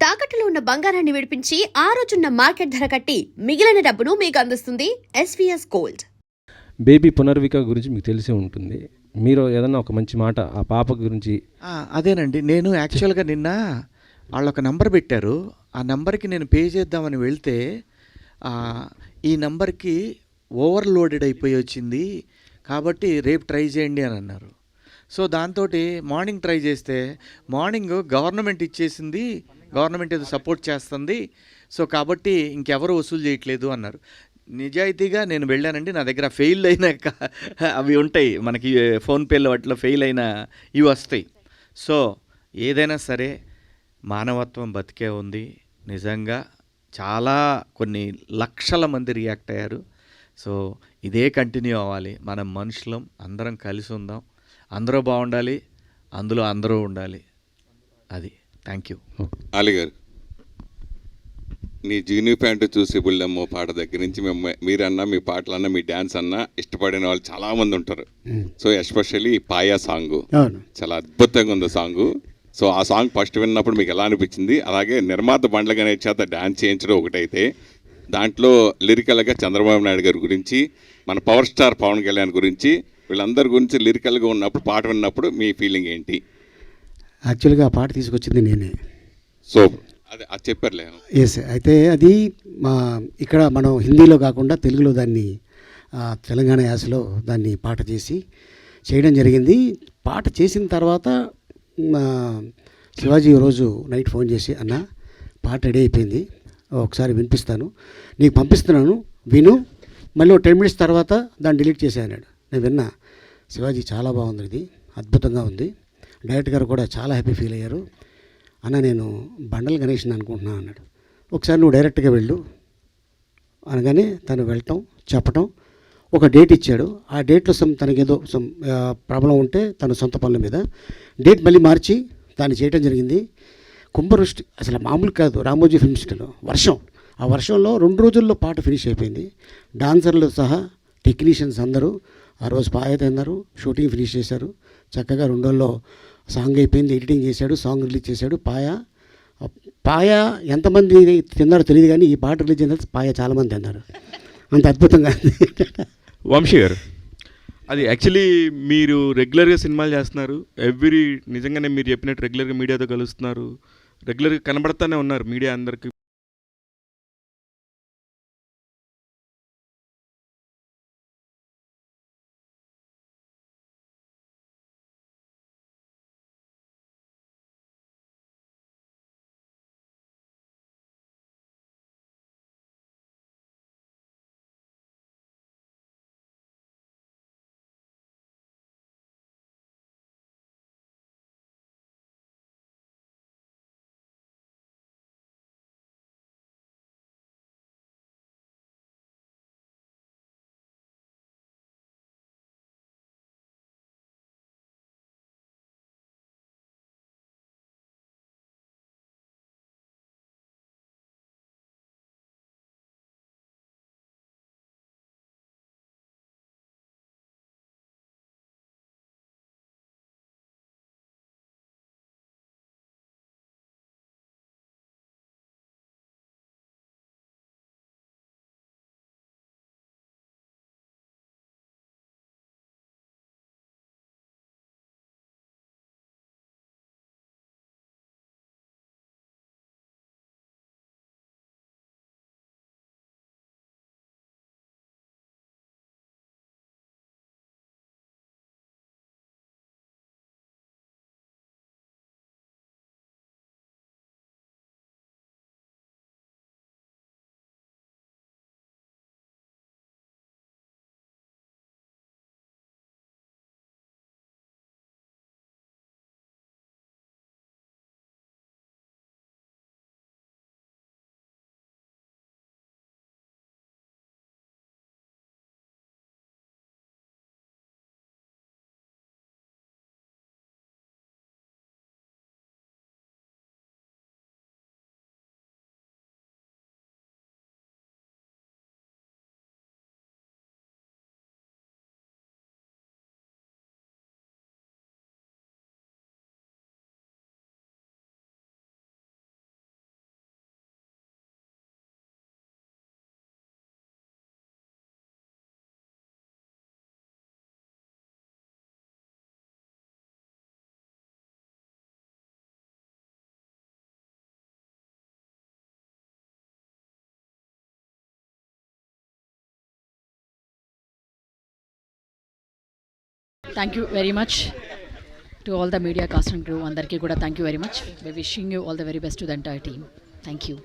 తాకట్టులో ఉన్న బంగారాన్ని విడిపించి ఆ రోజున్న మార్కెట్ ధర కట్టి మిగిలిన డబ్బును మీకు అందిస్తుంది ఎస్వీఎస్ గోల్డ్. బేబీ పునర్విక గురించి మీకు తెలిసే ఉంటుంది. మీరు ఏదన్నా ఒక మంచి మాట ఆ పాప గురించి. అదేనండి, నేను యాక్చువల్గా నిన్న వాళ్ళొక నంబర్ పెట్టారు. ఆ నెంబర్కి నేను పే చేద్దామని వెళ్తే ఈ నెంబర్కి ఓవర్లోడెడ్ అయిపోయి వచ్చింది కాబట్టి రేపు ట్రై చేయండి అని అన్నారు. సో దాంతో మార్నింగ్ ట్రై చేస్తే మార్నింగ్ గవర్నమెంట్ ఇచ్చేసింది, గవర్నమెంట్ ఏదో సపోర్ట్ చేస్తుంది, సో కాబట్టి ఇంకెవరు వసూలు చేయట్లేదు అన్నారు. నిజాయితీగా నేను వెళ్ళానండి. నా దగ్గర ఫెయిల్ అయిన అవి ఉంటాయి, మనకి ఫోన్పేలో వాటిలో ఫెయిల్ అయిన ఇవి వస్తాయి. సో ఏదైనా సరే మానవత్వం బతికే ఉంది. నిజంగా చాలా కొన్ని లక్షల మంది రియాక్ట్ అయ్యారు. సో ఇదే కంటిన్యూ అవ్వాలి. మనం మనుషులం, అందరం కలిసి ఉందాం, అందరూ బాగుండాలి, అందులో అందరూ ఉండాలి. అది. Thank you. అలీగారు, నీ జీనీ ప్యాంటు చూసి బుల్లెమ్మో పాట దగ్గర నుంచి మీరన్నా, మీ పాటలన్నా, మీ డ్యాన్స్ అన్నా ఇష్టపడిన వాళ్ళు చాలామంది ఉంటారు. సో ఎస్పెషల్లీ పాయా సాంగ్ చాలా అద్భుతంగా ఉంది సాంగ్. సో ఆ సాంగ్ ఫస్ట్ విన్నప్పుడు మీకు ఎలా అనిపించింది? అలాగే నిర్మాత బండ్ల గణేష్ చేత డ్యాన్స్ చేయించడం ఒకటైతే, దాంట్లో లిరికల్గా చంద్రబాబు నాయుడు గారి గురించి, మన పవర్ స్టార్ పవన్ కళ్యాణ్ గురించి, వీళ్ళందరి గురించి లిరికల్గా ఉన్నప్పుడు పాట విన్నప్పుడు మీ ఫీలింగ్ ఏంటి? యాక్చువల్గా ఆ పాట తీసుకొచ్చింది నేనే. సో అదే అది చెప్పారులే. ఎస్. అయితే అది ఇక్కడ మనం హిందీలో కాకుండా తెలుగులో దాన్ని తెలంగాణ యాసలో దాన్ని పాట చేసి చేయడం జరిగింది. పాట చేసిన తర్వాత శివాజీ రోజు నైట్ ఫోన్ చేసి, అన్న పాట రెడీ అయిపోయింది, ఒకసారి వినిపిస్తాను, నీకు పంపిస్తున్నాను, విను, మళ్ళీ 10 minutes తర్వాత దాన్ని డిలీట్ చేశాను. నేను విన్నా, శివాజీ చాలా బాగుంది, ఇది అద్భుతంగా ఉంది, డైరెక్టర్ గారు కూడా చాలా హ్యాపీ ఫీల్ అయ్యారు, అన్న నేను బండల గణేష్ని అనుకుంటున్నాను అన్నాడు. ఒకసారి నువ్వు డైరెక్ట్గా వెళ్ళు అనగానే తను వెళ్ళటం, చెప్పటం, ఒక డేట్ ఇచ్చాడు. ఆ డేట్లో తనకేదో ప్రాబ్లం ఉంటే తన సొంత పనుల మీద డేట్ మళ్ళీ మార్చి దాన్ని చేయడం జరిగింది. కుంభవృష్టి అసలు మామూలు కాదు. రామోజీ ఫిల్మ్ సిటీలో వర్షం, ఆ వర్షంలో 2 రోజుల్లో పాట ఫినిష్ అయిపోయింది. డాన్సర్లు సహా టెక్నీషియన్స్ అందరూ ఆ రోజు పాయ తిన్నారు, షూటింగ్ ఫినిష్ చేశారు చక్కగా. 2 రోజుల్లో సాంగ్ అయిపోయింది, ఎడిటింగ్ చేశాడు, సాంగ్ రిలీజ్ చేశాడు. పాయ ఎంతమంది తిన్నారో తెలియదు కానీ ఈ పాట రిలీజ్ అయిన పాయ చాలామంది తిన్నారు, అంత అద్భుతంగా. వంశీ గారు, అది యాక్చువల్లీ మీరు రెగ్యులర్గా సినిమాలు చేస్తున్నారు, నిజంగానే మీరు చెప్పినట్టు రెగ్యులర్గా మీడియాతో కలుస్తున్నారు, రెగ్యులర్గా కనబడతానే ఉన్నారు మీడియా అందరికీ. Thank you very much to all the media cast and crew అందరికీ కూడా thank you very much. We wishing you all the very best to the entire team. Thank you.